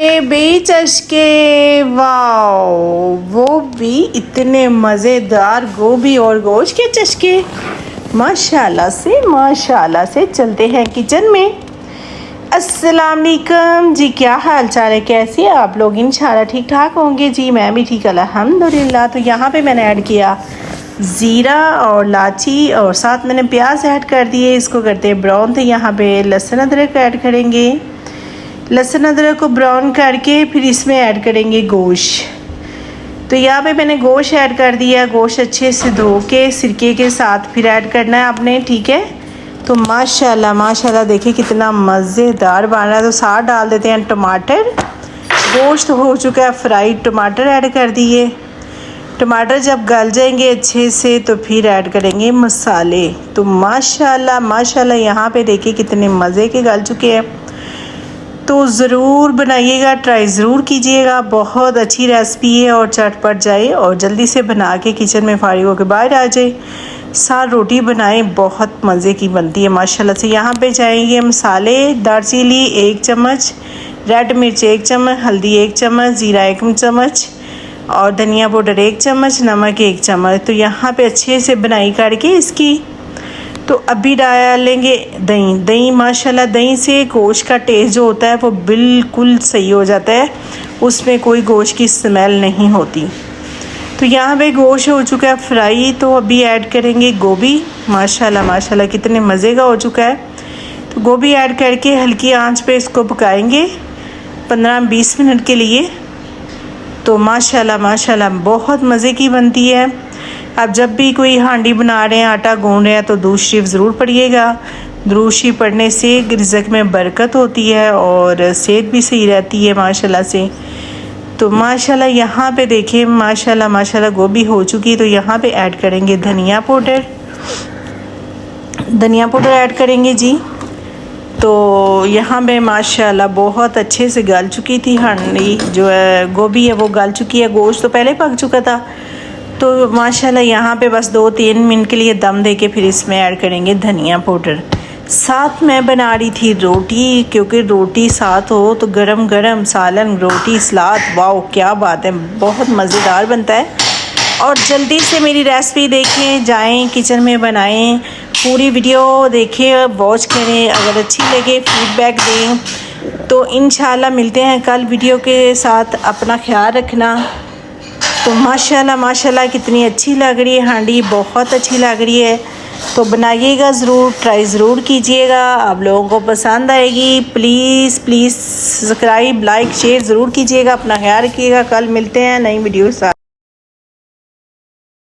बेचशके wow, वो भी इतने मज़ेदार गोभी और गोश्त के चश्के। माशाल्लाह से चलते हैं किचन में। अस्सलाम वालेकुम जी, क्या हाल चाल है, कैसे हैं आप लोग? इंशाल्लाह ठीक ठाक होंगे जी, मैं भी ठीक अल्हम्दुलिल्लाह। तो यहाँ पे मैंने ऐड किया ज़ीरा और लाची और साथ मैंने प्याज ऐड कर दिए, इसको करते हैं ब्राउन। तो यहाँ पे लहसुन अदरक ऐड करेंगे। लहसुन अदरक को ब्राउन करके फिर इसमें ऐड करेंगे गोश्त। तो यहाँ पे मैंने गोश्त ऐड कर दिया। गोश्त अच्छे से धो के सिरके के साथ फिर ऐड करना है आपने, ठीक है। तो माशाल्लाह देखिए कितना मज़ेदार बन रहा है। तो साथ डाल देते हैं टमाटर। गोश्त हो चुका है फ्राई, टमाटर ऐड कर दिए। टमाटर जब गल जाएंगे अच्छे से तो फिर ऐड करेंगे मसाले। तो माशाल्लाह यहाँ पे देखिए कितने मज़े के गल चुके हैं। तो ज़रूर बनाइएगा, ट्राई ज़रूर कीजिएगा। बहुत अच्छी रेसिपी है और चटपट जाए और जल्दी से बना के किचन में फारिग होकर बाहर आ जाए। साथ रोटी बनाएं, बहुत मज़े की बनती है माशाल्लाह से। यहाँ पे जाएंगे मसाले। दालचीनी 1 चम्मच, रेड मिर्च 1 चम्मच, हल्दी 1 चम्मच, ज़ीरा 1 चम्मच और धनिया पाउडर 1 चम्मच, नमक 1 चम्मच। तो यहाँ पे अच्छे से बनाई करके इसकी। तो अभी डालेंगे दही। माशाल्लाह दही से गोश्त का टेस्ट जो होता है वो बिल्कुल सही हो जाता है, उसमें कोई गोश्त की स्मेल नहीं होती। तो यहाँ पे गोश्त हो चुका है फ्राई। तो अभी ऐड करेंगे गोभी। माशाल्लाह कितने मज़े का हो चुका है। तो गोभी ऐड करके हल्की आंच पे इसको पकाएंगे 15-20 मिनट के लिए। तो माशाल्लाह बहुत मज़े की बनती है। आप जब भी कोई हांडी बना रहे हैं, आटा गूंद रहे हैं, तो दुरूद शरीफ ज़रूर पढ़िएगा। दुरूद शरीफ पढ़ने से रिज़्क़ में बरकत होती है और सेहत भी सही रहती है माशाल्लाह से। तो माशाल्लाह यहाँ पे देखिए माशाल्लाह गोभी हो चुकी है। तो यहाँ पे ऐड करेंगे धनिया पाउडर ऐड करेंगे जी। तो यहाँ पे माशाल्लाह बहुत अच्छे से गल चुकी थी हांडी, जो है गोभी है वो गल चुकी है। गोश्त तो पहले पक चुका था। तो माशाल्लाह यहाँ पे बस 2-3 मिनट के लिए दम दे के फिर इसमें ऐड करेंगे धनिया पाउडर। साथ मैं बना रही थी रोटी, क्योंकि रोटी साथ हो तो गरम गरम सालन, रोटी, सलाद, वाओ क्या बात है, बहुत मज़ेदार बनता है। और जल्दी से मेरी रेसिपी देखें, जाएं किचन में बनाएं, पूरी वीडियो देखें, वॉच करें। अगर अच्छी लगे फीडबैक दें। तो इंशाल्लाह मिलते हैं कल वीडियो के साथ। अपना ख्याल रखना। तो माशाल्लाह कितनी अच्छी लग रही है हांडी, बहुत अच्छी लग रही है। तो बनाइएगा ज़रूर, ट्राई ज़रूर कीजिएगा, आप लोगों को पसंद आएगी। प्लीज़ सब्सक्राइब, लाइक, शेयर ज़रूर कीजिएगा। अपना ख्याल रखिएगा। कल मिलते हैं नई वीडियो के साथ।